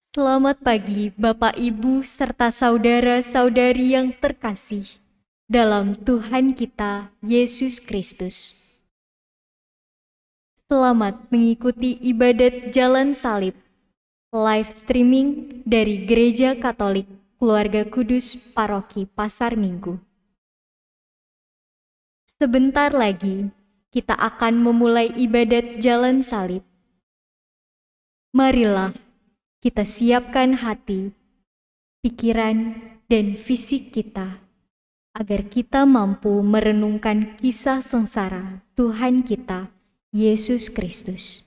Selamat pagi, Bapak, Ibu, serta saudara-saudari yang terkasih dalam Tuhan kita, Yesus Kristus. Selamat mengikuti ibadat Jalan Salib, live streaming dari Gereja Katolik Keluarga Kudus Paroki Pasar Minggu. Sebentar lagi, kita akan memulai ibadat Jalan Salib. Marilah kita siapkan hati, pikiran, dan fisik kita agar kita mampu merenungkan kisah sengsara Tuhan kita, Yesus Kristus.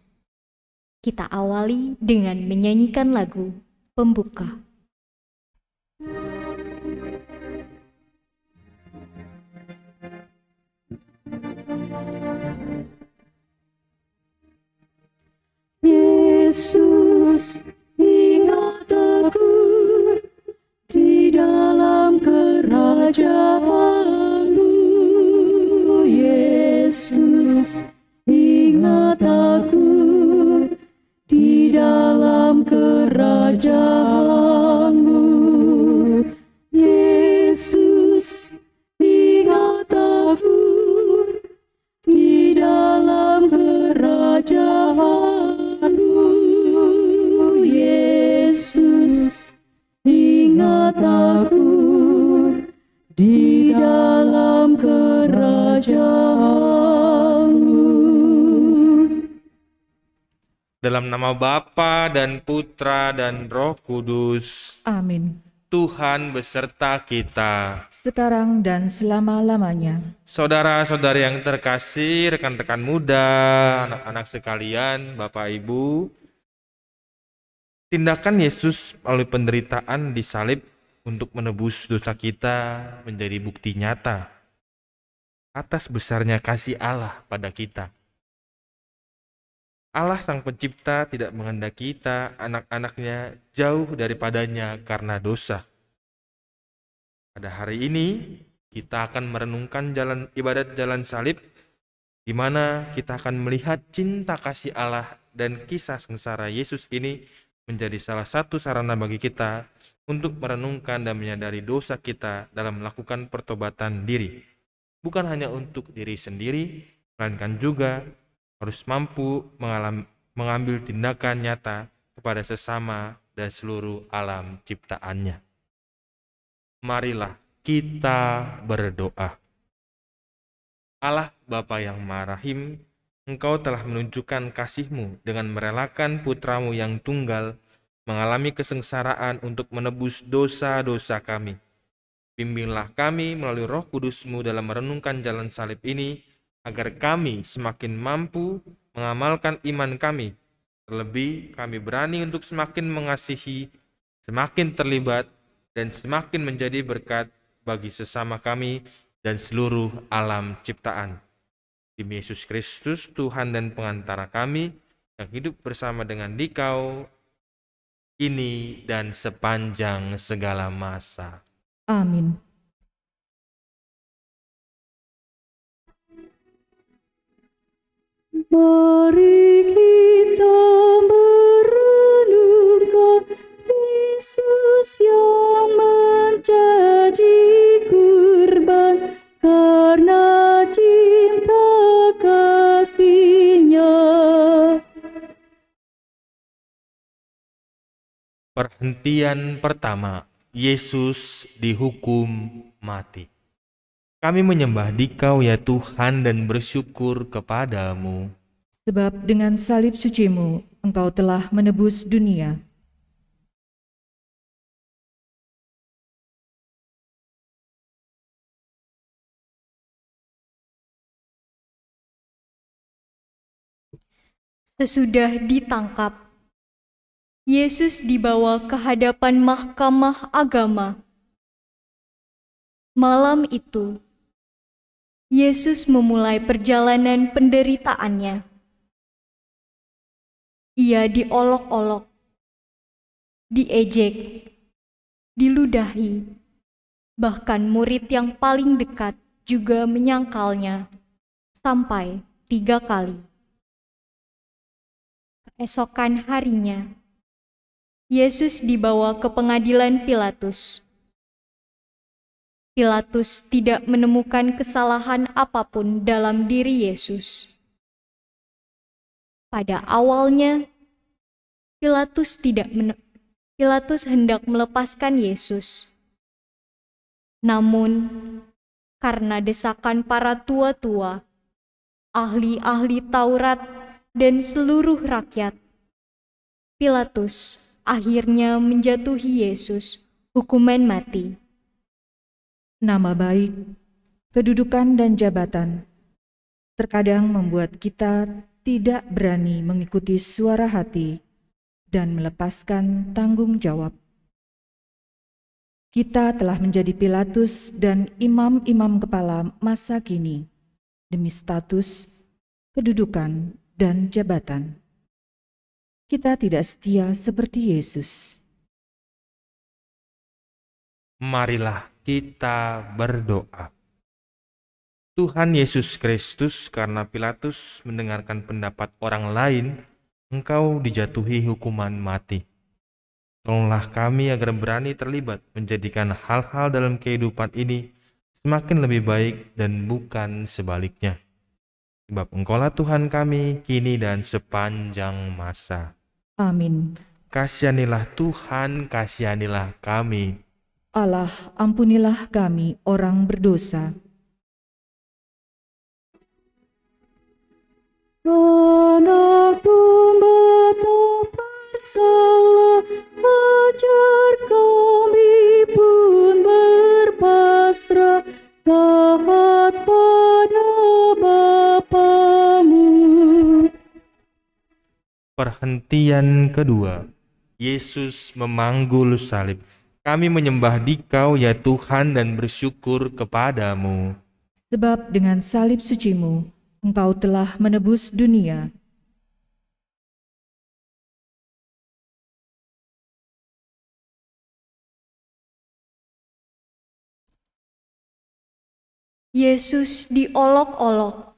Kita awali dengan menyanyikan lagu pembuka. Yesus, ingat aku di dalam kerajaan-Mu. Yesus, ingat aku di dalam kerajaan-Mu. Yesus, ingat aku di dalam kerajaan-Mu. Yesus, ingat aku di dalam kerajaan-Mu. Dalam nama Bapa dan Putra dan Roh Kudus. Amin. Tuhan beserta kita. Sekarang dan selama-lamanya. Saudara-saudari yang terkasih, rekan-rekan muda, anak-anak sekalian, Bapak Ibu, tindakan Yesus melalui penderitaan di salib untuk menebus dosa kita menjadi bukti nyata atas besarnya kasih Allah pada kita. Allah Sang Pencipta tidak menghendaki kita, anak-anaknya, jauh daripadanya karena dosa. Pada hari ini, kita akan merenungkan ibadat jalan salib, di mana kita akan melihat cinta kasih Allah dan kisah sengsara Yesus ini menjadi salah satu sarana bagi kita untuk merenungkan dan menyadari dosa kita dalam melakukan pertobatan diri. Bukan hanya untuk diri sendiri, melainkan juga harus mampu mengambil tindakan nyata kepada sesama dan seluruh alam ciptaannya. Marilah kita berdoa. Allah Bapa yang Maha Rahim, Engkau telah menunjukkan kasih-Mu dengan merelakan Putra-Mu yang tunggal mengalami kesengsaraan untuk menebus dosa-dosa kami. Bimbinglah kami melalui Roh Kudus-Mu dalam merenungkan jalan salib ini, agar kami semakin mampu mengamalkan iman kami. Terlebih kami berani untuk semakin mengasihi, semakin terlibat, dan semakin menjadi berkat bagi sesama kami dan seluruh alam ciptaan. Demi Yesus Kristus, Tuhan dan pengantara kami, yang hidup bersama dengan Dikau, ini dan sepanjang segala masa. Amin. Mari kita merenungkan Yesus yang menjadi kurban karena cinta kasih-Nya. Perhentian pertama, Yesus dihukum mati. Kami menyembah Dikau ya Tuhan dan bersyukur kepadamu. Sebab dengan salib suci-Mu, Engkau telah menebus dunia. Sesudah ditangkap, Yesus dibawa ke hadapan mahkamah agama. Malam itu, Yesus memulai perjalanan penderitaannya. Ia diolok-olok, diejek, diludahi, bahkan murid yang paling dekat juga menyangkalnya sampai 3 kali. Keesokan harinya, Yesus dibawa ke pengadilan Pilatus. Pilatus tidak menemukan kesalahan apapun dalam diri Yesus. Pada awalnya, Pilatus hendak melepaskan Yesus. Namun, karena desakan para tua-tua, ahli-ahli Taurat, dan seluruh rakyat, Pilatus akhirnya menjatuhi Yesus hukuman mati. Nama baik, kedudukan dan jabatan terkadang membuat kita tidak berani mengikuti suara hati dan melepaskan tanggung jawab. Kita telah menjadi Pilatus dan imam-imam kepala masa kini demi status, kedudukan, dan jabatan. Kita tidak setia seperti Yesus. Marilah kita berdoa. Tuhan Yesus Kristus, karena Pilatus mendengarkan pendapat orang lain, Engkau dijatuhi hukuman mati. Tolonglah kami agar berani terlibat menjadikan hal-hal dalam kehidupan ini semakin lebih baik dan bukan sebaliknya. Sebab Engkaulah Tuhan kami kini dan sepanjang masa. Amin. Kasihanilah Tuhan, kasihanilah kami. Allah, ampunilah kami orang berdosa. Anak domba tak bersalah, ajar kami pun berpasrah, taat pada Bapamu. Perhentian kedua, Yesus memanggul salib. Kami menyembah Dikau ya Tuhan dan bersyukur kepadamu. Sebab dengan salib suci-Mu, Engkau telah menebus dunia. Yesus diolok-olok,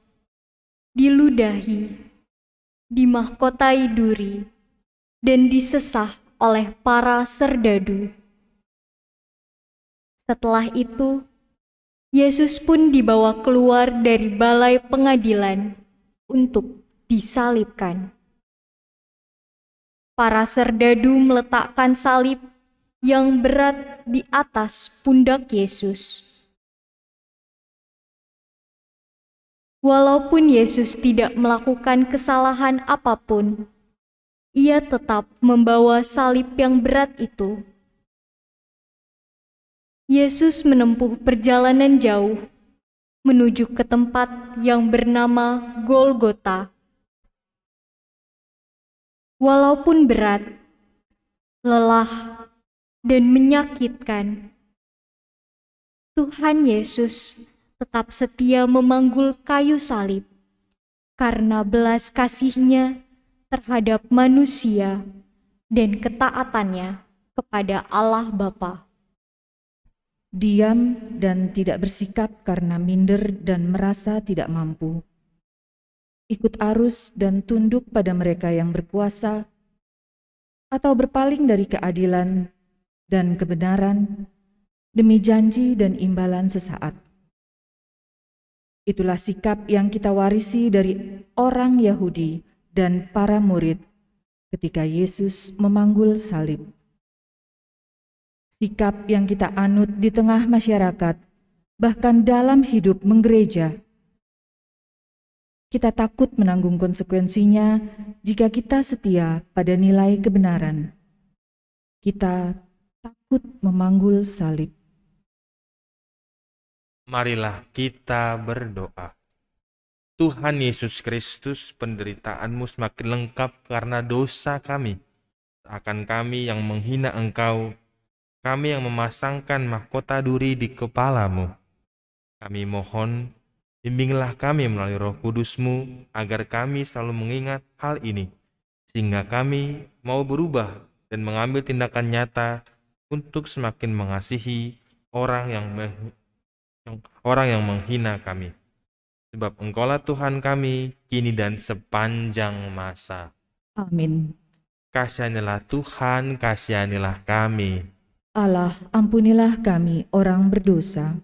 diludahi, dimahkotai duri, dan disesah oleh para serdadu. Setelah itu, Yesus pun dibawa keluar dari balai pengadilan untuk disalibkan. Para serdadu meletakkan salib yang berat di atas pundak Yesus. Walaupun Yesus tidak melakukan kesalahan apapun, Ia tetap membawa salib yang berat itu. Yesus menempuh perjalanan jauh menuju ke tempat yang bernama Golgota. Walaupun berat, lelah, dan menyakitkan, Tuhan Yesus tetap setia memanggul kayu salib karena belas kasih-Nya terhadap manusia dan ketaatannya kepada Allah Bapa. Diam dan tidak bersikap karena minder dan merasa tidak mampu. Ikut arus dan tunduk pada mereka yang berkuasa, atau berpaling dari keadilan dan kebenaran demi janji dan imbalan sesaat. Itulah sikap yang kita warisi dari orang Yahudi dan para murid ketika Yesus memanggul salib. Sikap yang kita anut di tengah masyarakat, bahkan dalam hidup menggereja. Kita takut menanggung konsekuensinya jika kita setia pada nilai kebenaran. Kita takut memanggul salib. Marilah kita berdoa. Tuhan Yesus Kristus, penderitaan-Mu semakin lengkap karena dosa kami. Akan kami yang menghina Engkau, kami yang memasangkan mahkota duri di kepala-Mu. Kami mohon, bimbinglah kami melalui Roh Kudus-Mu, agar kami selalu mengingat hal ini, sehingga kami mau berubah dan mengambil tindakan nyata untuk semakin mengasihi orang yang menghina kami. Sebab Engkaulah Tuhan kami, kini dan sepanjang masa. Amin. Kasihanilah Tuhan, kasihanilah kami. Allah, ampunilah kami orang berdosa.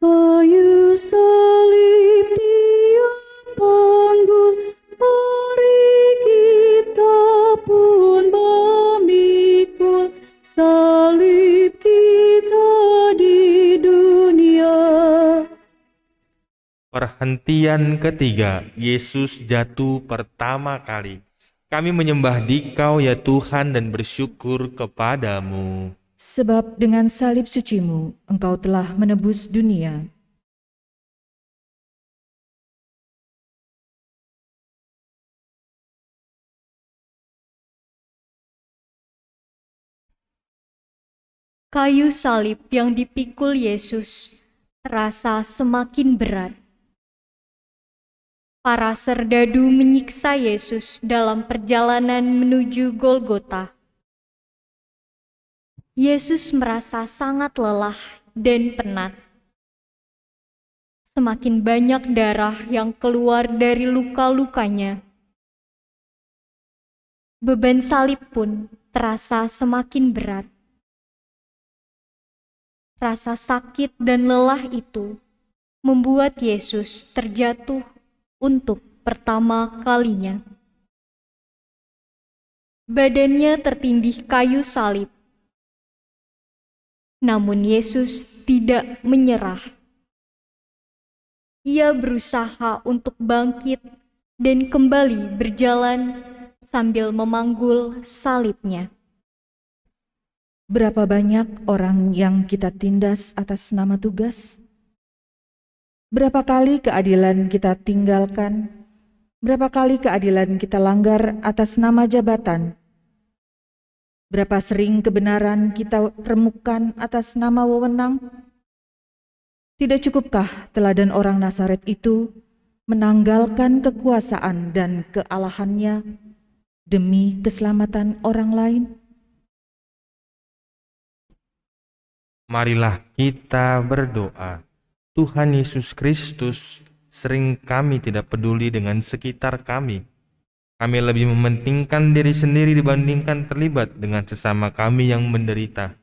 Kayu salib tiap panggul, mari kita pun memikul salib kita di dunia. Perhentian ketiga, Yesus jatuh pertama kali. Kami menyembah Dikau ya Tuhan dan bersyukur kepadamu. Sebab dengan salib sucimu, Engkau telah menebus dunia. Kayu salib yang dipikul Yesus terasa semakin berat. Para serdadu menyiksa Yesus dalam perjalanan menuju Golgota. Yesus merasa sangat lelah dan penat. Semakin banyak darah yang keluar dari luka-lukanya. Beban salib pun terasa semakin berat. Rasa sakit dan lelah itu membuat Yesus terjatuh untuk pertama kalinya. Badannya tertindih kayu salib. Namun Yesus tidak menyerah. Ia berusaha untuk bangkit dan kembali berjalan sambil memanggul salibnya. Berapa banyak orang yang kita tindas atas nama tugas? Berapa kali keadilan kita tinggalkan? Berapa kali keadilan kita langgar atas nama jabatan? Berapa sering kebenaran kita remukkan atas nama wewenang? Tidak cukupkah teladan orang Nazaret itu menanggalkan kekuasaan dan kealahannya demi keselamatan orang lain? Marilah kita berdoa. Tuhan Yesus Kristus, sering kami tidak peduli dengan sekitar kami. Kami lebih mementingkan diri sendiri dibandingkan terlibat dengan sesama kami yang menderita.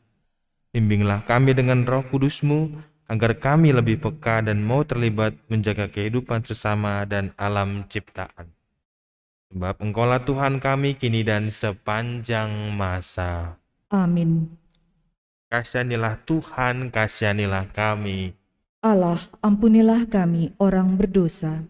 Bimbinglah kami dengan Roh Kudus-Mu, agar kami lebih peka dan mau terlibat menjaga kehidupan sesama dan alam ciptaan. Sebab Engkaulah Tuhan kami kini dan sepanjang masa. Amin. Kasihanilah Tuhan, kasihanilah kami. Allah, ampunilah kami orang berdosa.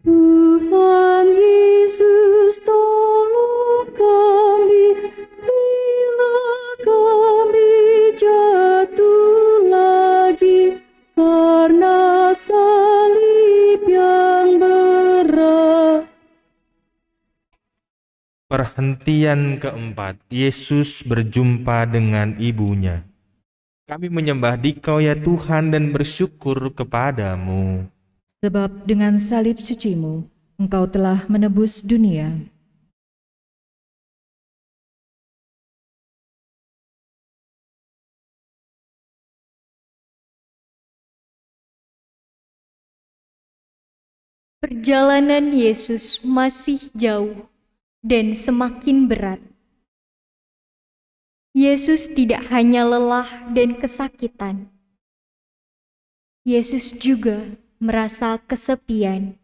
Tuhan Yesus, tolong kami bila kami jatuh lagi karena salib yang berat. Perhentian keempat, Yesus berjumpa dengan ibunya. Kami menyembah Dikau ya Tuhan dan bersyukur kepadamu. Sebab dengan salib sucimu, Engkau telah menebus dunia. Perjalanan Yesus masih jauh dan semakin berat. Yesus tidak hanya lelah dan kesakitan. Yesus juga merasa kesepian.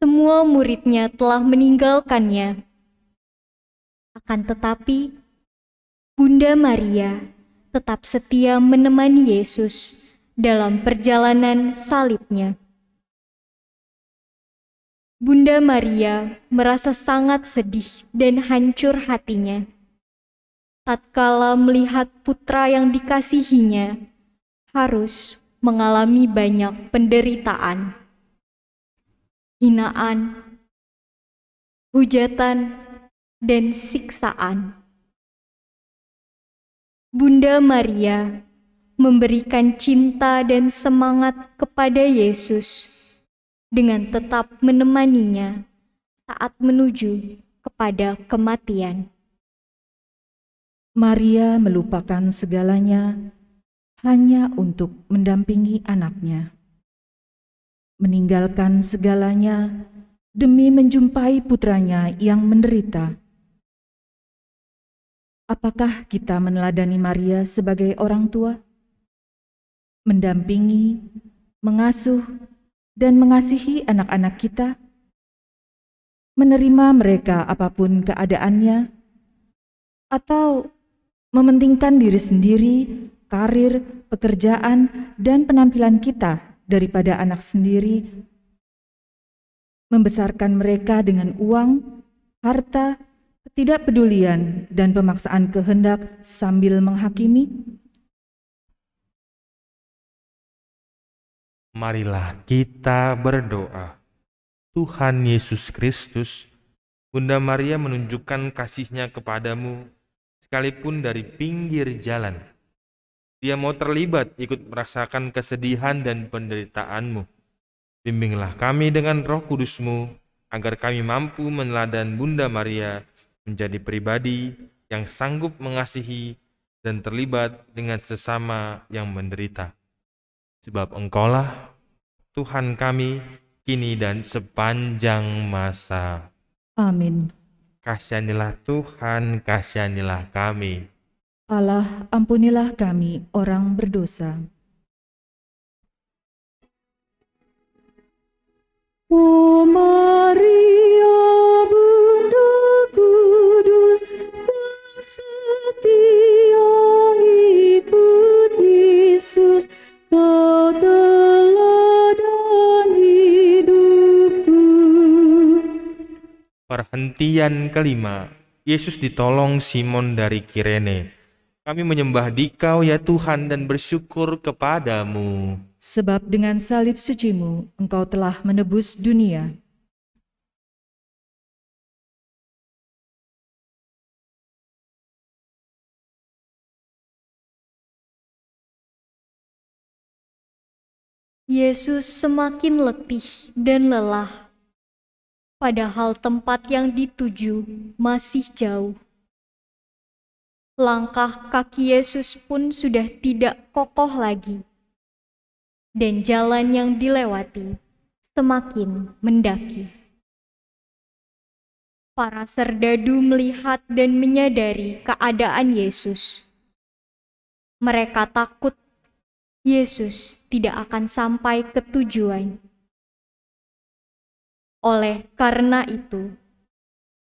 Semua muridnya telah meninggalkannya. Akan tetapi, Bunda Maria tetap setia menemani Yesus dalam perjalanan salibnya. Bunda Maria merasa sangat sedih dan hancur hatinya tatkala melihat putra yang dikasihinya harus mengalami banyak penderitaan, hinaan, hujatan, dan siksaan. Bunda Maria memberikan cinta dan semangat kepada Yesus dengan tetap menemaninya saat menuju kepada kematian. Maria melupakan segalanya hanya untuk mendampingi anaknya, meninggalkan segalanya demi menjumpai putranya yang menderita. Apakah kita meneladani Maria sebagai orang tua? Mendampingi, mengasuh, dan mengasihi anak-anak kita? Menerima mereka apapun keadaannya? Atau mementingkan diri sendiri, karir, pekerjaan, dan penampilan kita daripada anak sendiri? Membesarkan mereka dengan uang, harta, ketidakpedulian, dan pemaksaan kehendak sambil menghakimi? Marilah kita berdoa. Tuhan Yesus Kristus, Bunda Maria menunjukkan kasih-Nya kepadamu sekalipun dari pinggir jalan. Dia mau terlibat ikut merasakan kesedihan dan penderitaanmu. Bimbinglah kami dengan Roh Kudus-Mu agar kami mampu meneladan Bunda Maria menjadi pribadi yang sanggup mengasihi dan terlibat dengan sesama yang menderita. Sebab Engkaulah Tuhan kami kini dan sepanjang masa. Amin. Kasihanilah Tuhan, kasihanilah kami. Allah, ampunilah kami orang berdosa. O Maria, Bunda Kudus, yang setia ikut Yesus, Kau teladan hidupku. Perhentian kelima, Yesus ditolong Simon dari Kirene. Kami menyembah Dikau ya Tuhan dan bersyukur kepadamu. Sebab dengan salib suci-Mu, Engkau telah menebus dunia. Yesus semakin letih dan lelah, padahal tempat yang dituju masih jauh. Langkah kaki Yesus pun sudah tidak kokoh lagi, dan jalan yang dilewati semakin mendaki. Para serdadu melihat dan menyadari keadaan Yesus. Mereka takut Yesus tidak akan sampai ke tujuan. Oleh karena itu,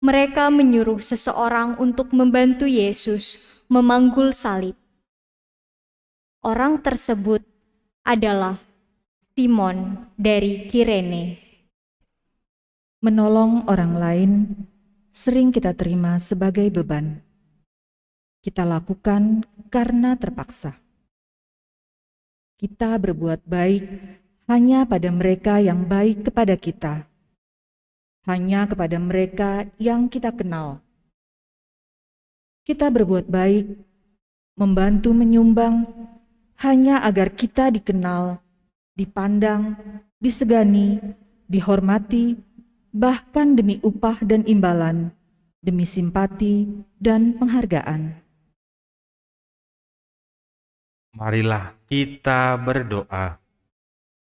mereka menyuruh seseorang untuk membantu Yesus memanggul salib. Orang tersebut adalah Simon dari Kirene. Menolong orang lain sering kita terima sebagai beban. Kita lakukan karena terpaksa. Kita berbuat baik hanya pada mereka yang baik kepada kita, hanya kepada mereka yang kita kenal. Kita berbuat baik, membantu menyumbang, hanya agar kita dikenal, dipandang, disegani, dihormati, bahkan demi upah dan imbalan, demi simpati dan penghargaan. Marilah kita berdoa.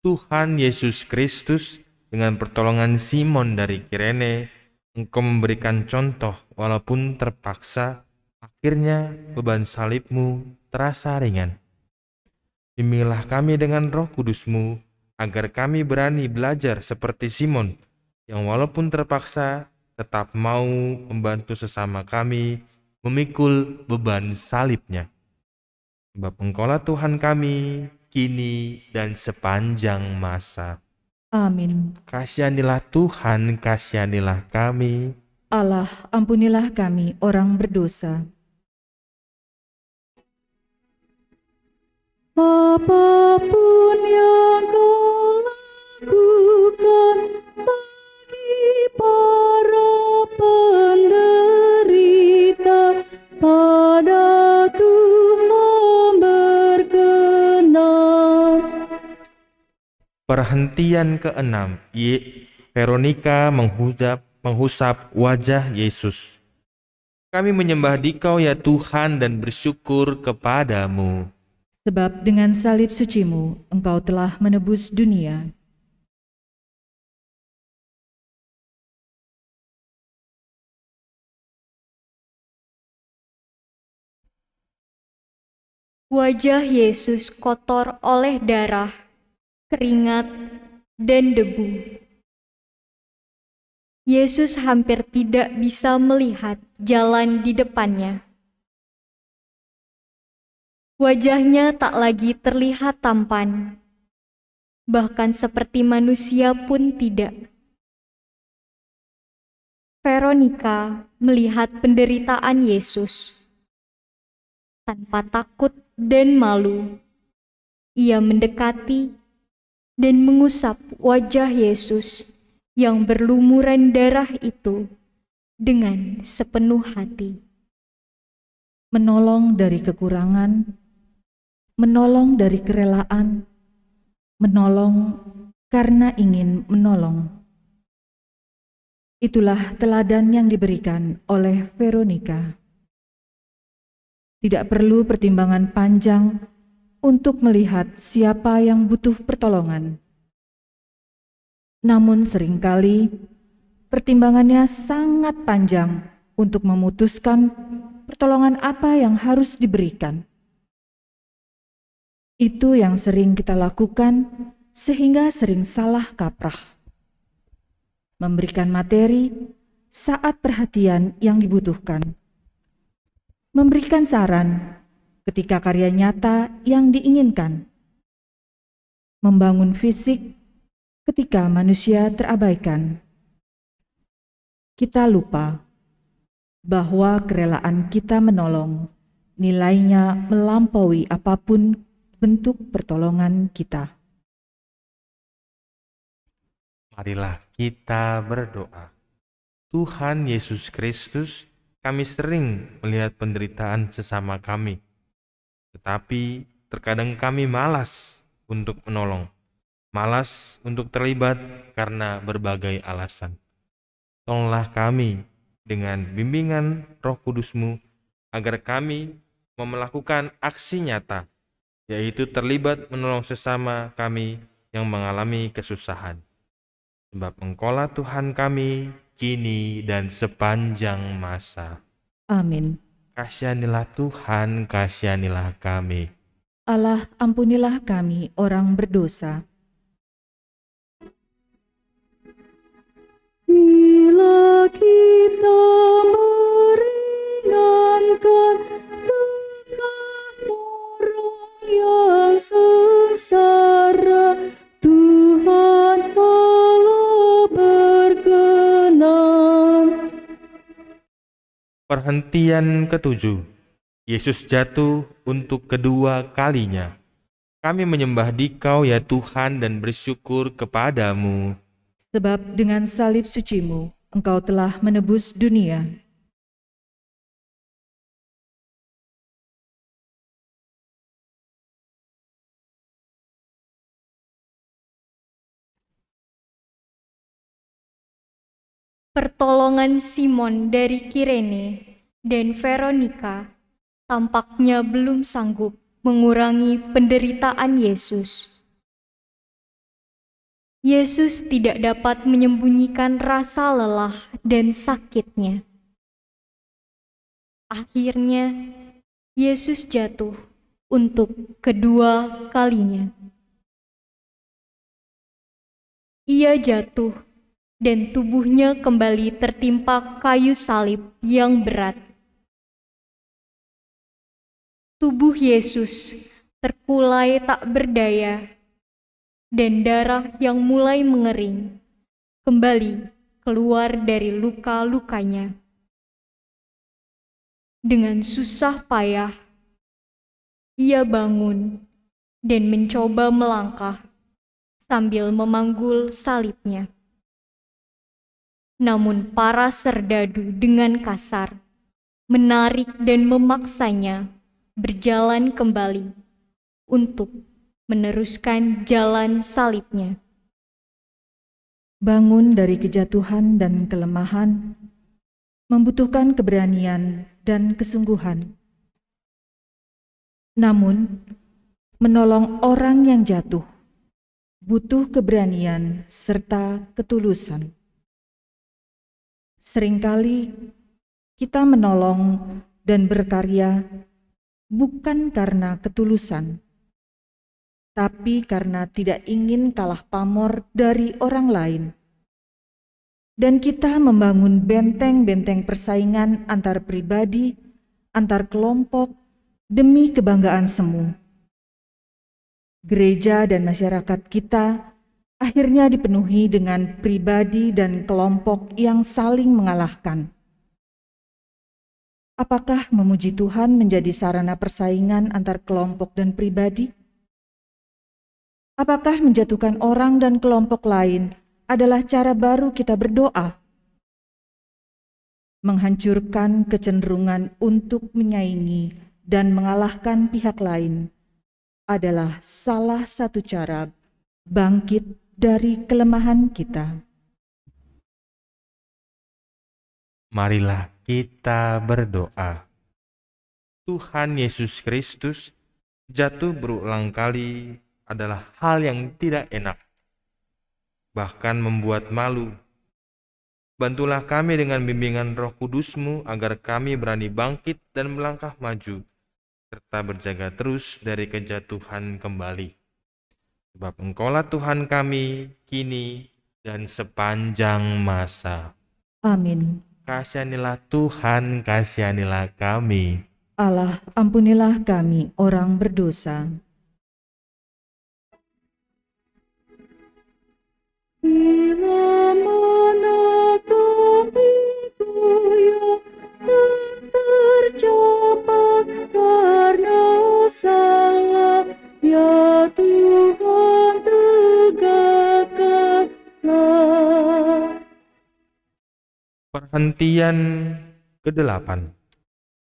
Tuhan Yesus Kristus, dengan pertolongan Simon dari Kirene, Engkau memberikan contoh walaupun terpaksa, akhirnya beban salib-Mu terasa ringan. Bimbinglah kami dengan Roh Kudus-Mu, agar kami berani belajar seperti Simon, yang walaupun terpaksa tetap mau membantu sesama kami memikul beban salib-Nya. Sebab Engkaulah Tuhan kami, kini dan sepanjang masa. Amin. Kasihanilah Tuhan, kasihanilah kami. Allah, ampunilah kami orang berdosa. Apapun yang Kau lakukan bagi para penderita, pada Tuhan berkenan. Perhentian keenam, Veronika menghusap wajah Yesus. Kami menyembah Dikau ya Tuhan dan bersyukur kepadamu. Sebab dengan salib sucimu, Engkau telah menebus dunia. Wajah Yesus kotor oleh darah, keringat, dan debu. Yesus hampir tidak bisa melihat jalan di depannya. Wajahnya tak lagi terlihat tampan, bahkan seperti manusia pun tidak. Veronika melihat penderitaan Yesus. Tanpa takut dan malu, ia mendekati dan mengusap wajah Yesus yang berlumuran darah itu dengan sepenuh hati. Menolong dari kekurangan, menolong dari kerelaan, menolong karena ingin menolong. Itulah teladan yang diberikan oleh Veronika. Tidak perlu pertimbangan panjang untuk melihat siapa yang butuh pertolongan. Namun seringkali pertimbangannya sangat panjang untuk memutuskan pertolongan apa yang harus diberikan. Itu yang sering kita lakukan sehingga sering salah kaprah. Memberikan materi saat perhatian yang dibutuhkan. Memberikan saran ketika karya nyata yang diinginkan. Membangun fisik ketika manusia terabaikan. Kita lupa bahwa kerelaan kita menolong nilainya melampaui apapun bentuk pertolongan kita. Marilah kita berdoa. Tuhan Yesus Kristus, kami sering melihat penderitaan sesama kami, tetapi terkadang kami malas untuk menolong. Malas untuk terlibat karena berbagai alasan. Tolonglah kami dengan bimbingan Roh Kudus-Mu agar kami mau melakukan aksi nyata, yaitu terlibat menolong sesama kami yang mengalami kesusahan. Sebab Engkaulah Tuhan kami, kini dan sepanjang masa. Amin. Kasihanilah Tuhan, kasihanilah kami. Allah, ampunilah kami orang berdosa. Bila kita meringankan bekal orang yang sengsara, Tuhan Allah berkenan. Perhentian ketujuh. Yesus jatuh untuk kedua kalinya. Kami menyembah Dikau ya Tuhan dan bersyukur kepadamu. Sebab dengan salib sucimu, Engkau telah menebus dunia. Pertolongan Simon dari Kirene dan Veronika tampaknya belum sanggup mengurangi penderitaan Yesus. Yesus tidak dapat menyembunyikan rasa lelah dan sakitnya. Akhirnya, Yesus jatuh untuk kedua kalinya. Ia jatuh dan tubuhnya kembali tertimpa kayu salib yang berat. Tubuh Yesus terkulai tak berdaya, dan darah yang mulai mengering kembali keluar dari luka-lukanya. Dengan susah payah, ia bangun dan mencoba melangkah sambil memanggul salibnya. Namun para serdadu dengan kasar menarik dan memaksanya berjalan kembali untuk meneruskan jalan salibnya. Bangun dari kejatuhan dan kelemahan membutuhkan keberanian dan kesungguhan. Namun, menolong orang yang jatuh, butuh keberanian serta ketulusan. Seringkali kita menolong dan berkarya bukan karena ketulusan, tapi karena tidak ingin kalah pamor dari orang lain. Dan kita membangun benteng-benteng persaingan antar pribadi, antar kelompok, demi kebanggaan semu. Gereja dan masyarakat kita akhirnya dipenuhi dengan pribadi dan kelompok yang saling mengalahkan. Apakah memuji Tuhan menjadi sarana persaingan antar kelompok dan pribadi? Apakah menjatuhkan orang dan kelompok lain adalah cara baru kita berdoa? Menghancurkan kecenderungan untuk menyaingi dan mengalahkan pihak lain adalah salah satu cara bangkit dari kelemahan kita. Marilah kita berdoa. Tuhan Yesus Kristus, jatuh berulang kali adalah hal yang tidak enak, bahkan membuat malu. Bantulah kami dengan bimbingan Roh Kudus-Mu agar kami berani bangkit dan melangkah maju, serta berjaga terus dari kejatuhan kembali. Sebab Engkaulah Tuhan kami, kini dan sepanjang masa. Amin. Kasihanilah Tuhan, kasihanilah kami. Allah, ampunilah kami orang berdosa. Bila mana kami goyah dan terjebak karena salah, ya Tuhan tegakkanlah. Perhentian ke-8.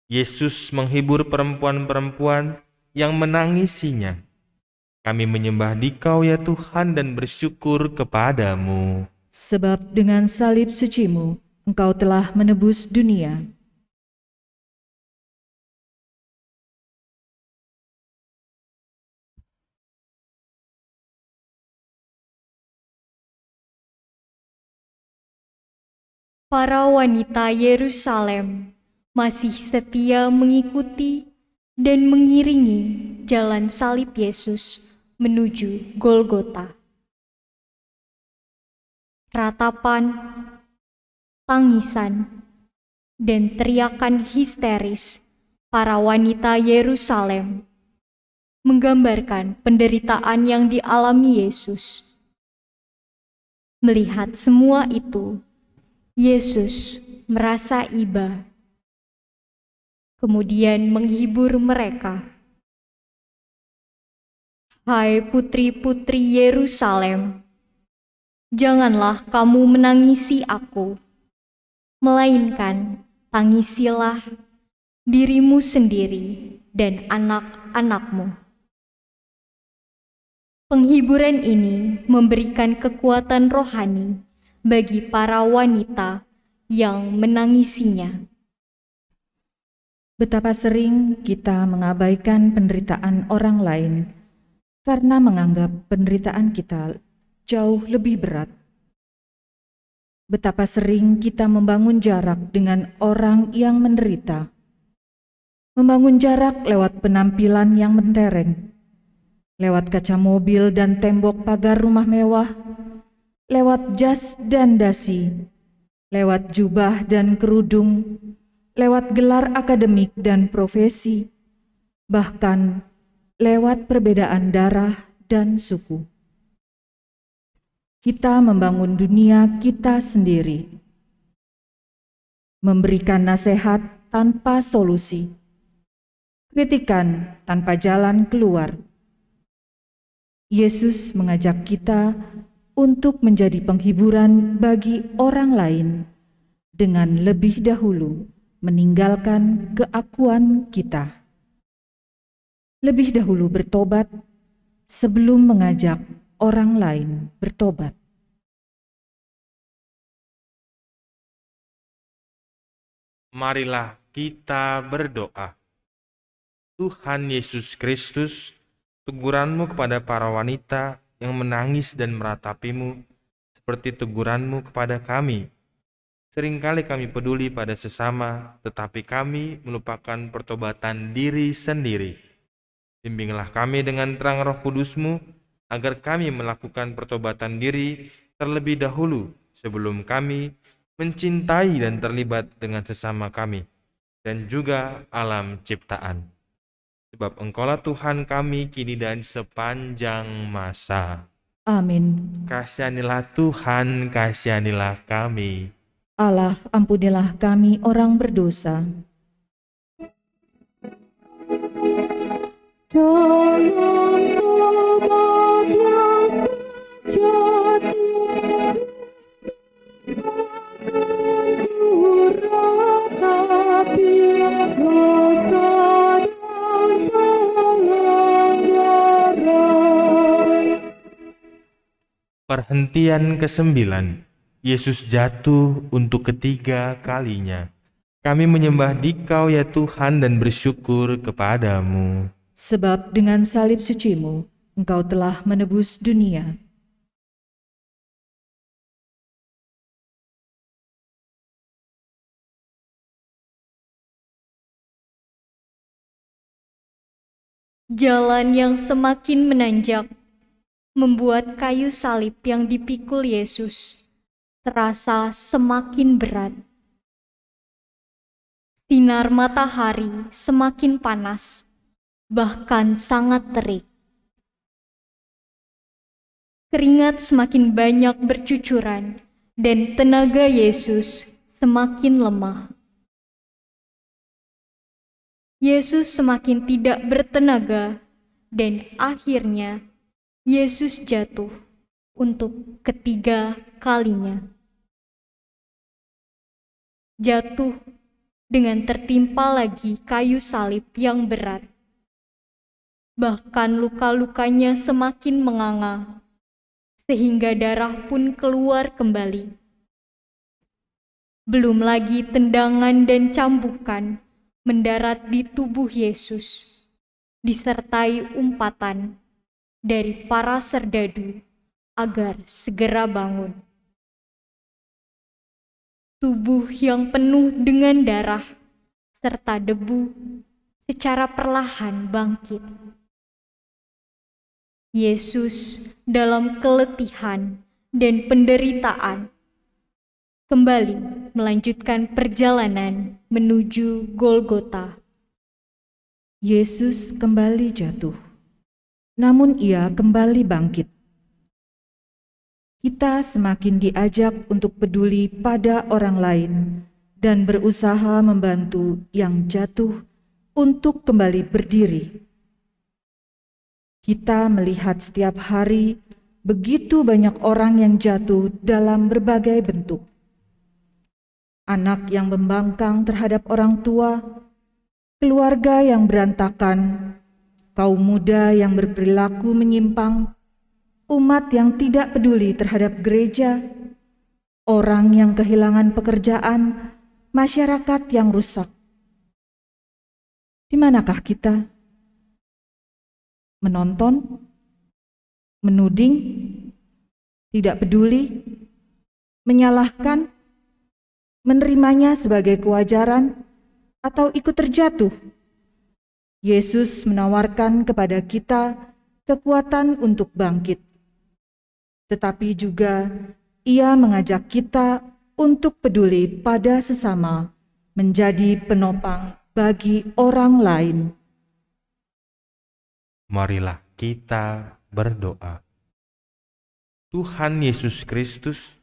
Yesus menghibur perempuan-perempuan yang menangisinya. Kami menyembah Dikau ya Tuhan dan bersyukur kepadamu. Sebab dengan salib suci-Mu, Engkau telah menebus dunia. Para wanita Yerusalem masih setia mengikuti dan mengiringi jalan salib Yesus menuju Golgota. Ratapan, tangisan, dan teriakan histeris para wanita Yerusalem menggambarkan penderitaan yang dialami Yesus. Melihat semua itu, Yesus merasa iba, kemudian menghibur mereka. Hai putri-putri Yerusalem, janganlah kamu menangisi aku, melainkan tangisilah dirimu sendiri dan anak-anakmu. Penghiburan ini memberikan kekuatan rohani bagi para wanita yang menangisinya. Betapa sering kita mengabaikan penderitaan orang lain karena menganggap penderitaan kita jauh lebih berat. Betapa sering kita membangun jarak dengan orang yang menderita. Membangun jarak lewat penampilan yang mentereng, lewat kaca mobil dan tembok pagar rumah mewah, lewat jas dan dasi, lewat jubah dan kerudung, lewat gelar akademik dan profesi, bahkan lewat perbedaan darah dan suku. Kita membangun dunia kita sendiri, memberikan nasihat tanpa solusi, kritikan tanpa jalan keluar. Yesus mengajak kita untuk menjadi penghiburan bagi orang lain dengan lebih dahulu meninggalkan keakuan kita. Lebih dahulu bertobat sebelum mengajak orang lain bertobat. Marilah kita berdoa. Tuhan Yesus Kristus, teguranmu kepada para wanita yang menangis dan meratapimu, seperti teguranmu kepada kami. Seringkali kami peduli pada sesama, tetapi kami melupakan pertobatan diri sendiri. Bimbinglah kami dengan terang Roh Kudus-Mu, agar kami melakukan pertobatan diri terlebih dahulu sebelum kami mencintai dan terlibat dengan sesama kami, dan juga alam ciptaan. Sebab Engkaulah Tuhan kami kini dan sepanjang masa. Amin. Kasihanilah Tuhan, kasihanilah kami. Allah, ampunilah kami orang berdosa. Dalam tobat yang sejati, akan kuratapi dosa dan pelanggaran. Perhentian ke-9. Yesus jatuh untuk ketiga kalinya. Kami menyembah Dikau ya Tuhan dan bersyukur kepadamu. Sebab dengan salib suci-Mu, Engkau telah menebus dunia. Jalan yang semakin menanjak membuat kayu salib yang dipikul Yesus terasa semakin berat. Sinar matahari semakin panas, bahkan sangat terik. Keringat semakin banyak bercucuran dan tenaga Yesus semakin lemah. Yesus semakin tidak bertenaga dan akhirnya Yesus jatuh untuk ketiga kalinya. Jatuh dengan tertimpa lagi kayu salib yang berat. Bahkan luka-lukanya semakin menganga, sehingga darah pun keluar kembali. Belum lagi tendangan dan cambukan mendarat di tubuh Yesus, disertai umpatan dari para serdadu agar segera bangun. Tubuh yang penuh dengan darah serta debu secara perlahan bangkit. Yesus dalam keletihan dan penderitaan kembali melanjutkan perjalanan menuju Golgota. Yesus kembali jatuh, namun Ia kembali bangkit. Kita semakin diajak untuk peduli pada orang lain dan berusaha membantu yang jatuh untuk kembali berdiri. Kita melihat setiap hari begitu banyak orang yang jatuh dalam berbagai bentuk. Anak yang membangkang terhadap orang tua, keluarga yang berantakan, kaum muda yang berperilaku menyimpang, umat yang tidak peduli terhadap gereja, orang yang kehilangan pekerjaan, masyarakat yang rusak. Di manakah kita? Menonton? Menuding? Tidak peduli? Menyalahkan? Menerimanya sebagai kewajaran? Atau ikut terjatuh? Yesus menawarkan kepada kita kekuatan untuk bangkit. Tetapi juga Ia mengajak kita untuk peduli pada sesama, menjadi penopang bagi orang lain. Marilah kita berdoa. Tuhan Yesus Kristus,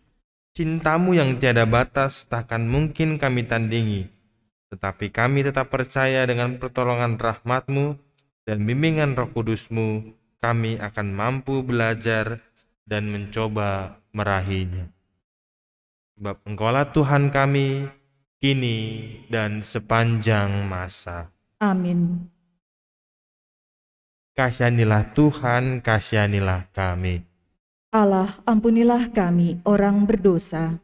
cinta-Mu yang tiada batas takkan mungkin kami tandingi, tetapi kami tetap percaya dengan pertolongan rahmat-Mu dan bimbingan Roh Kudus-Mu, kami akan mampu belajar dan mencoba meraihnya. Sebab Engkaulah Tuhan kami, kini dan sepanjang masa. Amin. Kasihanilah Tuhan, kasihanilah kami. Allah, ampunilah kami orang berdosa.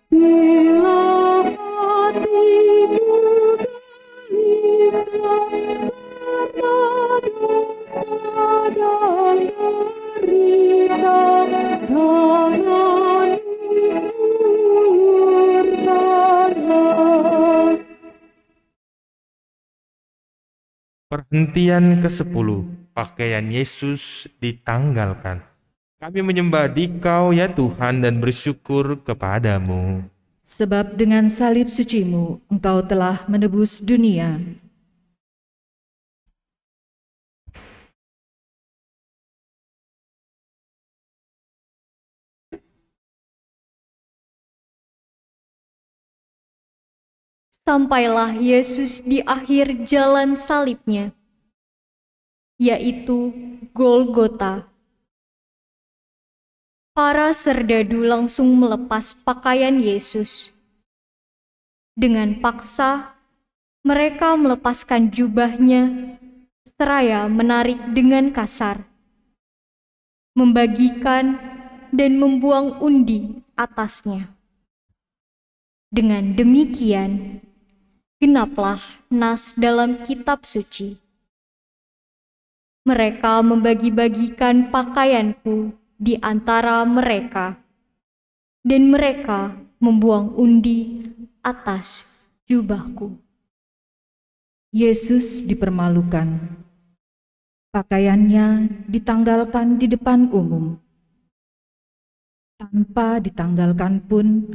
Bila hatiku Perhentian ke-10, pakaian Yesus ditanggalkan. Kami menyembah Dikau ya Tuhan dan bersyukur kepadamu. Sebab dengan salib suci-Mu, Engkau telah menebus dunia. Sampailah Yesus di akhir jalan salibnya, yaitu Golgota. Para serdadu langsung melepas pakaian Yesus. Dengan paksa, mereka melepaskan jubahnya, seraya menarik dengan kasar, membagikan dan membuang undi atasnya. Dengan demikian, genaplah nas dalam kitab suci. Mereka membagi-bagikan pakaianku di antara mereka, dan mereka membuang undi atas jubahku. Yesus dipermalukan. Pakaiannya ditanggalkan di depan umum. Tanpa ditanggalkan pun,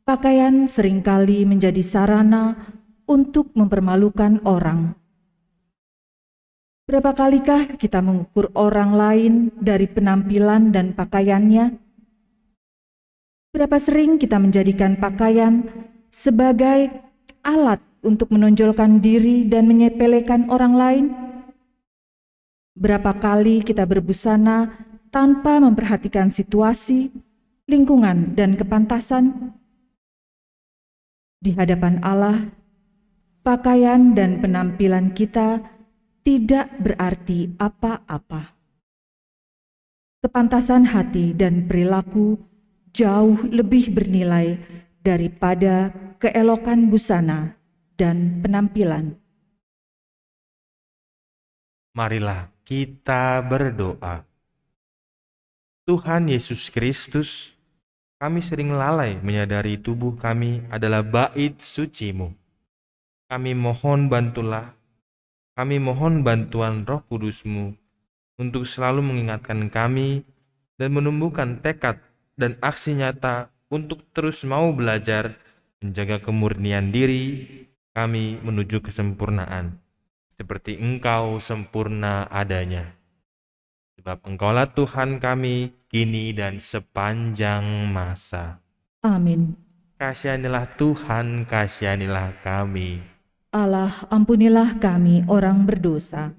pakaian seringkali menjadi sarana untuk mempermalukan orang. Berapa kalikah kita mengukur orang lain dari penampilan dan pakaiannya? Berapa sering kita menjadikan pakaian sebagai alat untuk menonjolkan diri dan menyepelekan orang lain? Berapa kali kita berbusana tanpa memperhatikan situasi, lingkungan, dan kepantasan? Di hadapan Allah, pakaian dan penampilan kita tidak berarti apa-apa. Kepantasan hati dan perilaku jauh lebih bernilai daripada keelokan busana dan penampilan. Marilah kita berdoa. Tuhan Yesus Kristus, kami sering lalai menyadari tubuh kami adalah bait suci-Mu. Kami mohon bantuan Roh Kudus-Mu untuk selalu mengingatkan kami dan menumbuhkan tekad dan aksi nyata untuk terus mau belajar menjaga kemurnian diri kami menuju kesempurnaan, seperti Engkau sempurna adanya. Sebab Engkaulah Tuhan kami kini dan sepanjang masa. Amin. Kasihanilah Tuhan, kasihanilah kami. Allah, ampunilah kami orang berdosa.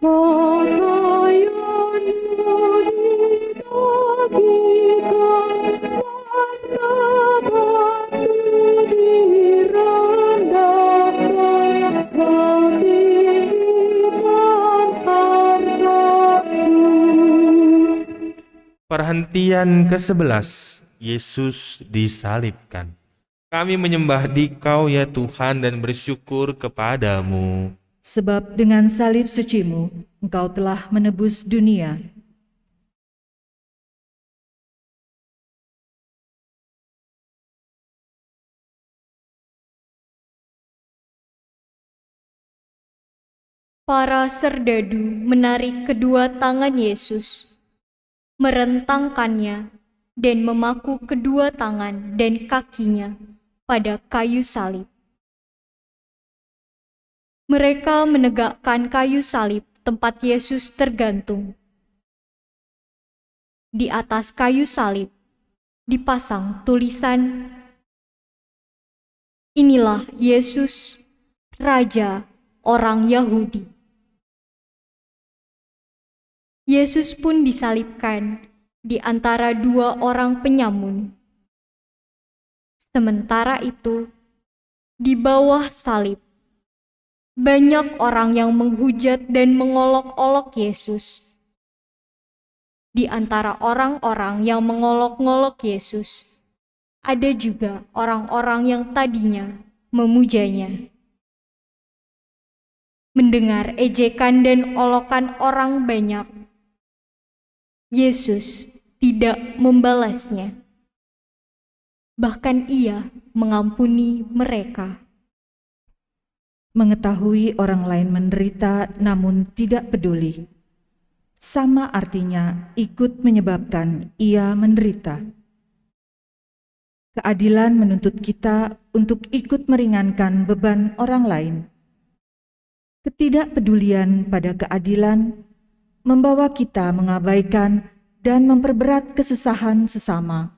Pakaianmu dibagikan, martabatmu direndahkan, kau tinggikan hartamu. Perhentian ke-11, Yesus disalibkan. Kami menyembah Dikau ya Tuhan dan bersyukur kepadamu. Sebab dengan salib suci-Mu, Engkau telah menebus dunia. Para serdadu menarik kedua tangan Yesus, merentangkannya, dan memaku kedua tangan dan kakinya pada kayu salib. Mereka menegakkan kayu salib tempat Yesus tergantung. Di atas kayu salib dipasang tulisan, "Inilah Yesus, Raja orang Yahudi." Yesus pun disalibkan di antara dua orang penyamun. Sementara itu, di bawah salib, banyak orang yang menghujat dan mengolok-olok Yesus. Di antara orang-orang yang mengolok-olok Yesus, ada juga orang-orang yang tadinya memujanya. Mendengar ejekan dan olokan orang banyak, Yesus tidak membalasnya. Bahkan Ia mengampuni mereka. Mengetahui orang lain menderita namun tidak peduli, sama artinya ikut menyebabkan ia menderita. Keadilan menuntut kita untuk ikut meringankan beban orang lain. Ketidakpedulian pada keadilan membawa kita mengabaikan dan memperberat kesusahan sesama.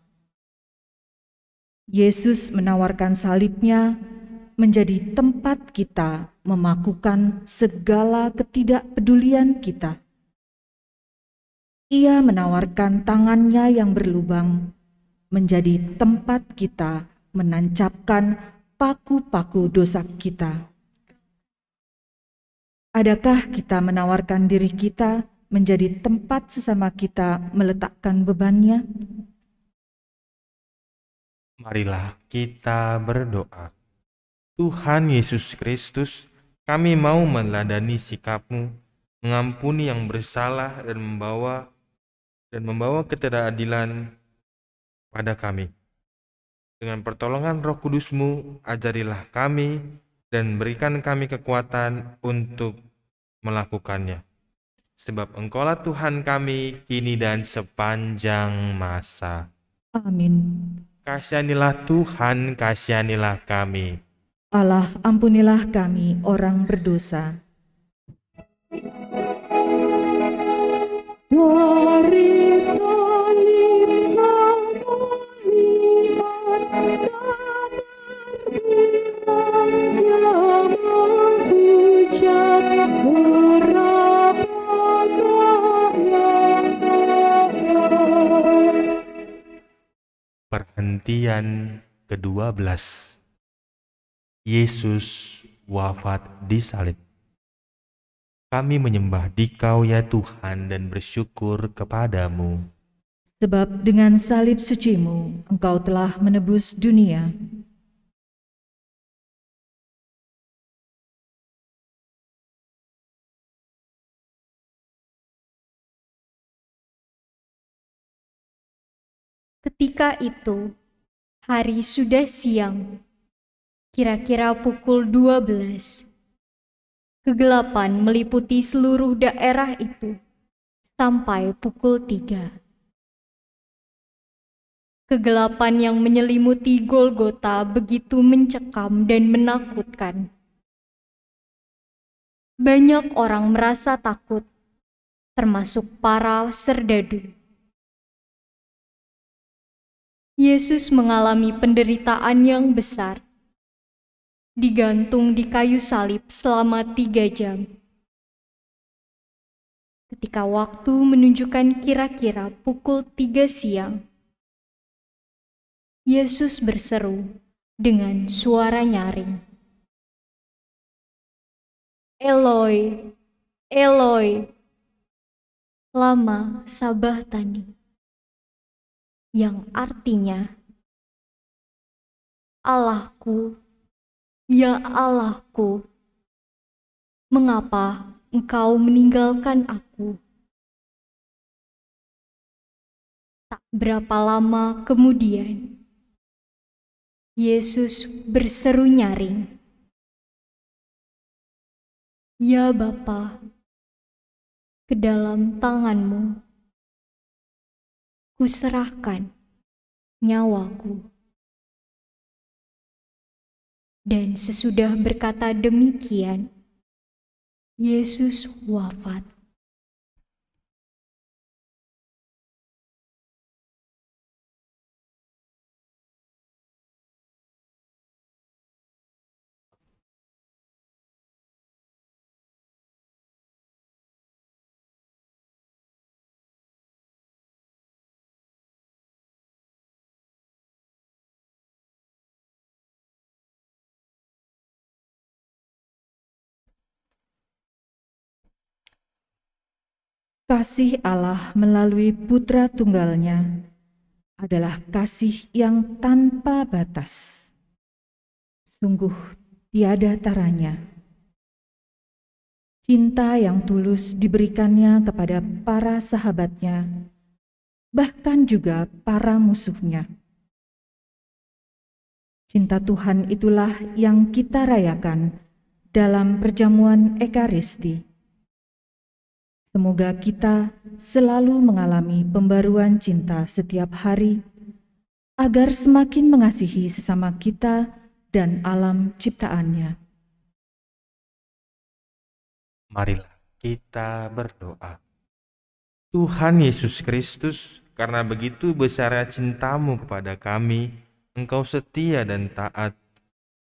Yesus menawarkan salibnya menjadi tempat kita memakukan segala ketidakpedulian kita. Ia menawarkan tangannya yang berlubang menjadi tempat kita menancapkan paku-paku dosa kita. Adakah kita menawarkan diri kita menjadi tempat sesama kita meletakkan bebannya? Marilah kita berdoa. Tuhan Yesus Kristus, kami mau meneladani sikap-Mu, mengampuni yang bersalah dan membawa ketidakadilan pada kami. Dengan pertolongan Roh Kudus-Mu, ajarilah kami dan berikan kami kekuatan untuk melakukannya. Sebab Engkaulah Tuhan kami kini dan sepanjang masa. Amin. Kasihanilah Tuhan, kasihanilah kami. Allah, ampunilah kami orang berdosa. Dari salib kamu lihat dan terbilang yang menghujat berapakah yang bayar. Perhentian ke-12. Yesus wafat di salib. Kami menyembah Dikau ya Tuhan dan bersyukur kepadamu. Sebab dengan salib suci-Mu, Engkau telah menebus dunia. Ketika itu, hari sudah siang, kira-kira pukul 12. Kegelapan meliputi seluruh daerah itu sampai pukul 3. Kegelapan yang menyelimuti Golgota begitu mencekam dan menakutkan. Banyak orang merasa takut, termasuk para serdadu. Yesus mengalami penderitaan yang besar, digantung di kayu salib selama 3 jam. Ketika waktu menunjukkan kira-kira pukul 3 siang, Yesus berseru dengan suara nyaring, "Eloi, Eloi, lama sabachthani," yang artinya, "Allahku, ya Allahku, mengapa Engkau meninggalkan aku?" Tak berapa lama kemudian, Yesus berseru nyaring, "Ya Bapa, ke dalam tangan-Mu kuserahkan nyawaku." Dan sesudah berkata demikian, Yesus wafat. Kasih Allah melalui Putra Tunggalnya adalah kasih yang tanpa batas. Sungguh tiada taranya. Cinta yang tulus diberikannya kepada para sahabatnya, bahkan juga para musuhnya. Cinta Tuhan itulah yang kita rayakan dalam perjamuan Ekaristi. Semoga kita selalu mengalami pembaruan cinta setiap hari, agar semakin mengasihi sesama kita dan alam ciptaannya. Marilah kita berdoa. Tuhan Yesus Kristus, karena begitu besarnya cintamu kepada kami, Engkau setia dan taat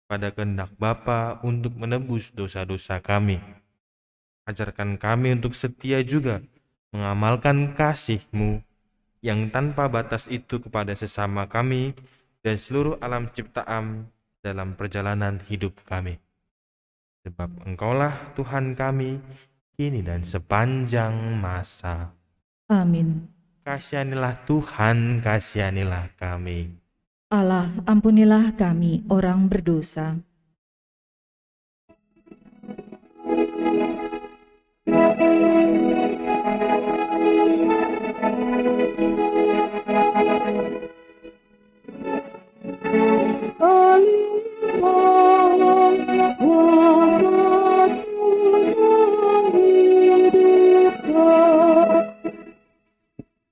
pada kehendak Bapa untuk menebus dosa-dosa kami. Ajarkan kami untuk setia juga mengamalkan kasih-Mu yang tanpa batas itu kepada sesama kami dan seluruh alam ciptaan dalam perjalanan hidup kami. Sebab Engkaulah Tuhan kami, kini dan sepanjang masa. Amin. Kasihanilah Tuhan, kasihanilah kami. Allah, ampunilah kami orang berdosa.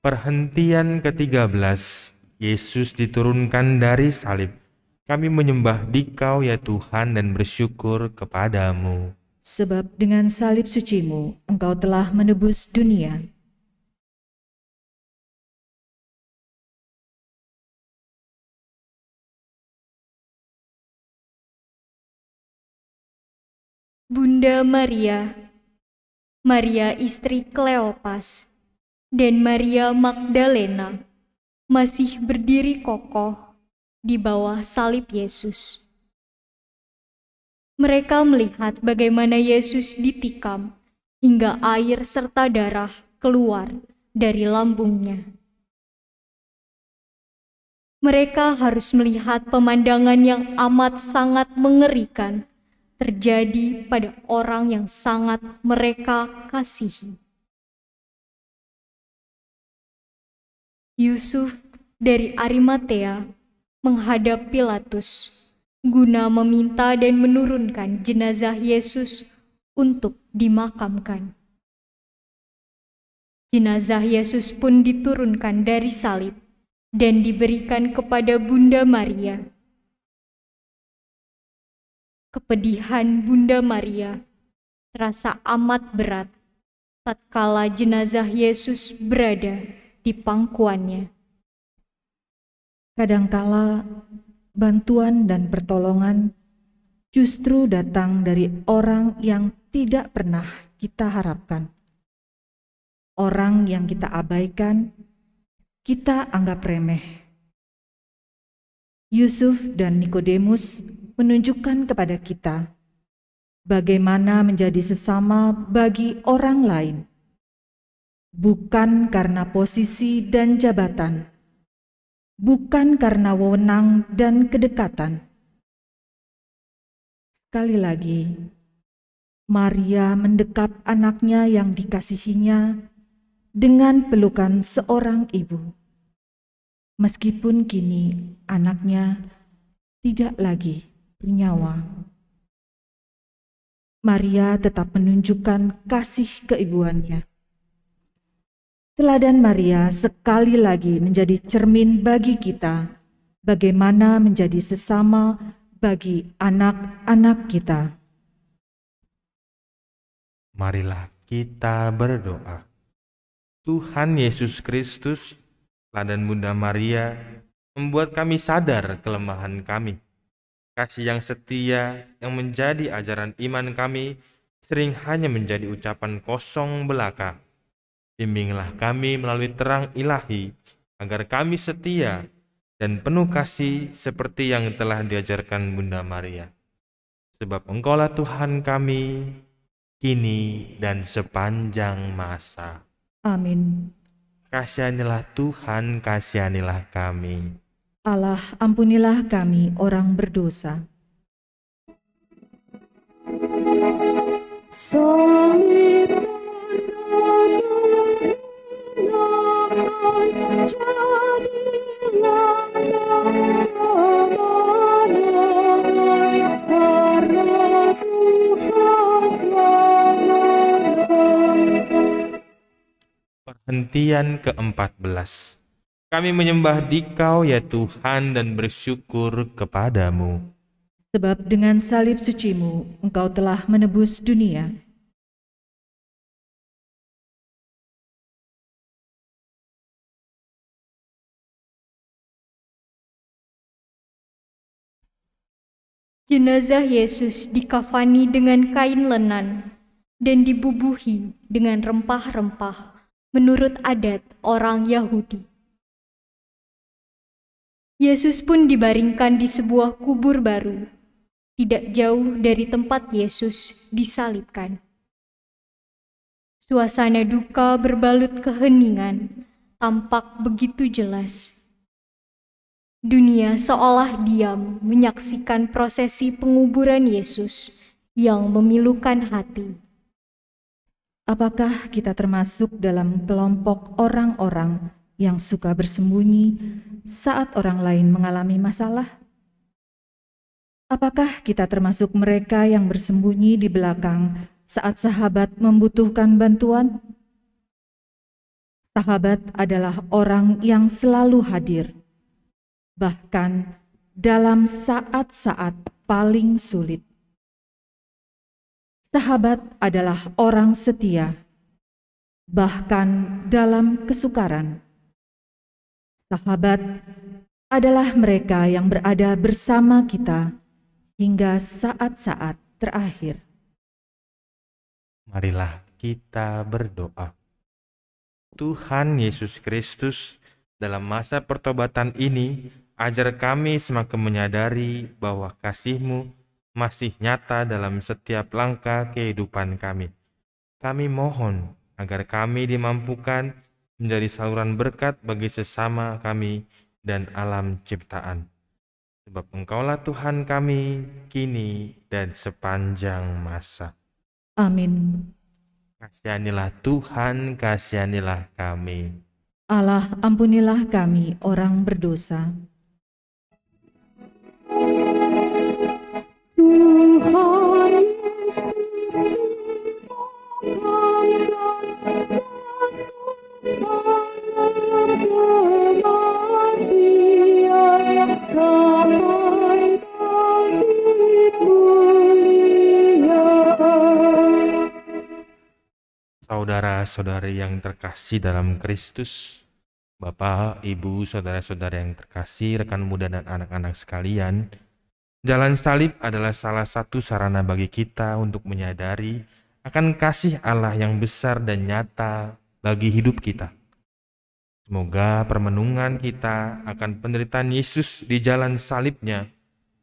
Perhentian ke-13. Yesus diturunkan dari salib. Kami menyembah Dikau ya Tuhan dan bersyukur kepadamu. Sebab dengan salib suci-Mu, Engkau telah menebus dunia. Bunda Maria, Maria istri Kleopas, dan Maria Magdalena masih berdiri kokoh di bawah salib Yesus. Mereka melihat bagaimana Yesus ditikam hingga air serta darah keluar dari lambungnya. Mereka harus melihat pemandangan yang amat sangat mengerikan terjadi pada orang yang sangat mereka kasihi. Yusuf dari Arimatea menghadap Pilatus guna meminta dan menurunkan jenazah Yesus untuk dimakamkan. Jenazah Yesus pun diturunkan dari salib dan diberikan kepada Bunda Maria. Kepedihan Bunda Maria terasa amat berat tatkala jenazah Yesus berada di pangkuannya. Kadangkala bantuan dan pertolongan justru datang dari orang yang tidak pernah kita harapkan. Orang yang kita abaikan, kita anggap remeh. Yusuf dan Nikodemus menunjukkan kepada kita bagaimana menjadi sesama bagi orang lain. Bukan karena posisi dan jabatan, bukan karena wewenang dan kedekatan. Sekali lagi, Maria mendekap anaknya yang dikasihinya dengan pelukan seorang ibu. Meskipun kini anaknya tidak lagi bernyawa. Maria tetap menunjukkan kasih keibuannya. Teladan Maria sekali lagi menjadi cermin bagi kita bagaimana menjadi sesama bagi anak-anak kita. Marilah kita berdoa. Tuhan Yesus Kristus, teladan Bunda Maria, membuat kami sadar kelemahan kami. Kasih yang setia yang menjadi ajaran iman kami sering hanya menjadi ucapan kosong belaka. Bimbinglah kami melalui terang ilahi, agar kami setia dan penuh kasih seperti yang telah diajarkan Bunda Maria. Sebab Engkaulah Tuhan kami, kini dan sepanjang masa. Amin. Kasihanilah Tuhan, kasihanilah kami. Allah, ampunilah kami orang berdosa. Salib jadilah karena Tuhan Penantian ke-14. Kami menyembah Dikau ya Tuhan dan bersyukur kepadamu. Sebab dengan salib sucimu, Engkau telah menebus dunia. Jenazah Yesus dikafani dengan kain lenan dan dibubuhi dengan rempah-rempah menurut adat orang Yahudi. Yesus pun dibaringkan di sebuah kubur baru, tidak jauh dari tempat Yesus disalibkan. Suasana duka berbalut keheningan tampak begitu jelas. Dunia seolah diam menyaksikan prosesi penguburan Yesus yang memilukan hati. Apakah kita termasuk dalam kelompok orang-orang yang suka bersembunyi saat orang lain mengalami masalah? Apakah kita termasuk mereka yang bersembunyi di belakang saat sahabat membutuhkan bantuan? Sahabat adalah orang yang selalu hadir, bahkan dalam saat-saat paling sulit. Sahabat adalah orang setia, bahkan dalam kesukaran. Sahabat adalah mereka yang berada bersama kita hingga saat-saat terakhir. Marilah kita berdoa. Tuhan Yesus Kristus, dalam masa pertobatan ini, ajar kami semakin menyadari bahwa kasih-Mu masih nyata dalam setiap langkah kehidupan kami. Kami mohon agar kami dimampukan menjadi saluran berkat bagi sesama kami dan alam ciptaan. Sebab Engkaulah Tuhan kami, kini dan sepanjang masa. Amin. Kasihanilah Tuhan, kasihanilah kami. Allah, ampunilah kami orang berdosa. Tuhan Yesus dimohonkan masuk dalam kematian sampai bangkit mulia. Saudara-saudari yang terkasih dalam Kristus, Bapak, Ibu, saudara-saudara yang terkasih, rekan muda dan anak-anak sekalian, jalan salib adalah salah satu sarana bagi kita untuk menyadari akan kasih Allah yang besar dan nyata bagi hidup kita. Semoga permenungan kita akan penderitaan Yesus di jalan salibnya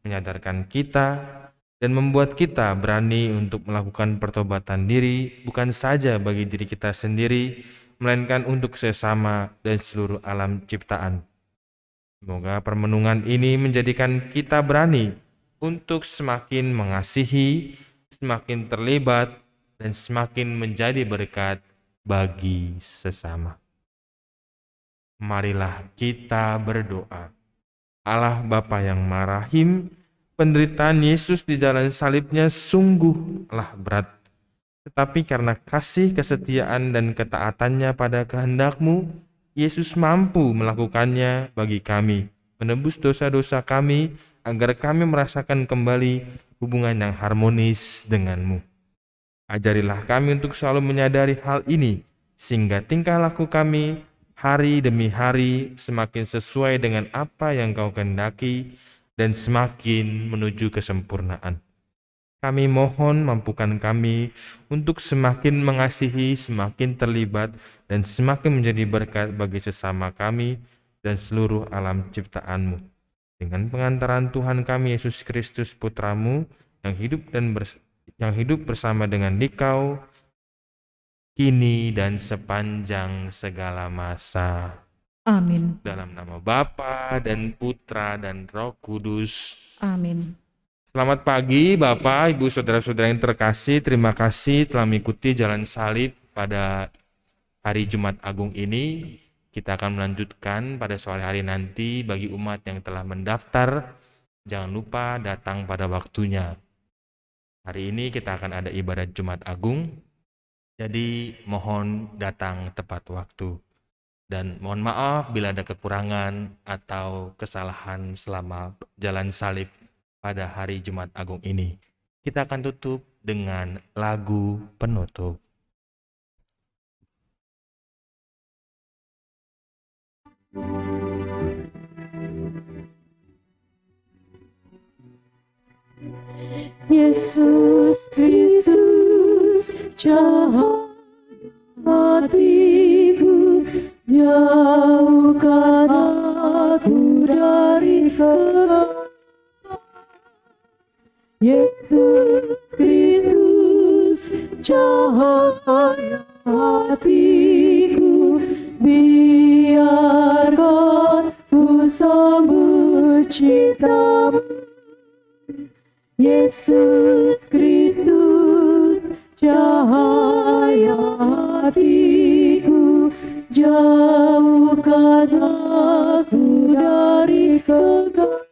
menyadarkan kita dan membuat kita berani untuk melakukan pertobatan diri, bukan saja bagi diri kita sendiri, melainkan untuk sesama dan seluruh alam ciptaan. Semoga permenungan ini menjadikan kita berani untuk semakin mengasihi, semakin terlibat, dan semakin menjadi berkat bagi sesama. Marilah kita berdoa. Allah Bapa yang Maha Rahim, penderitaan Yesus di jalan salibnya sungguhlah berat. Tetapi karena kasih, kesetiaan, dan ketaatannya pada kehendak-Mu, Yesus mampu melakukannya bagi kami, menebus dosa-dosa kami, agar kami merasakan kembali hubungan yang harmonis dengan-Mu. Ajarilah kami untuk selalu menyadari hal ini, sehingga tingkah laku kami hari demi hari semakin sesuai dengan apa yang Kau kehendaki dan semakin menuju kesempurnaan. Kami mohon mampukan kami untuk semakin mengasihi, semakin terlibat, dan semakin menjadi berkat bagi sesama kami dan seluruh alam ciptaan-Mu. Dengan pengantaran Tuhan kami Yesus Kristus Putra-Mu yang hidup bersama dengan Dikau, kini dan sepanjang segala masa. Amin. Dalam nama Bapa dan Putra dan Roh Kudus. Amin. Selamat pagi Bapak, Ibu, saudara-saudara yang terkasih. Terima kasih telah mengikuti jalan salib pada hari Jumat Agung ini. Kita akan melanjutkan pada sore hari nanti. Bagi umat yang telah mendaftar, jangan lupa datang pada waktunya. Hari ini kita akan ada ibadat Jumat Agung, jadi mohon datang tepat waktu. Dan mohon maaf bila ada kekurangan atau kesalahan selama jalan salib pada hari Jumat Agung ini. Kita akan tutup dengan lagu penutup. Yesus Kristus, cahaya hatiku, jauhkan aku dari kegelapan. Yesus Kristus, cahaya hatiku, biarkan ku sambut cintamu. Yesus Kristus, cahaya hatiku, jauhkan aku dari kegelapan.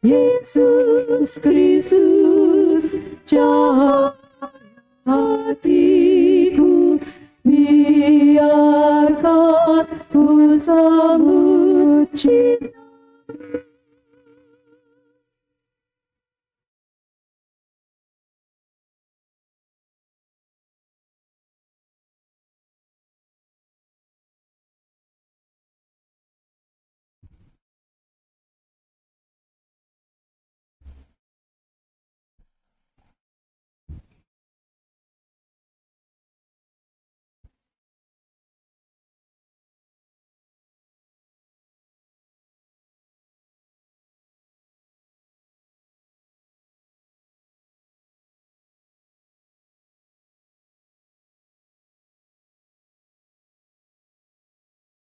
Yesus Kristus, cahaya hatiku, biarkan ku sambut cinta.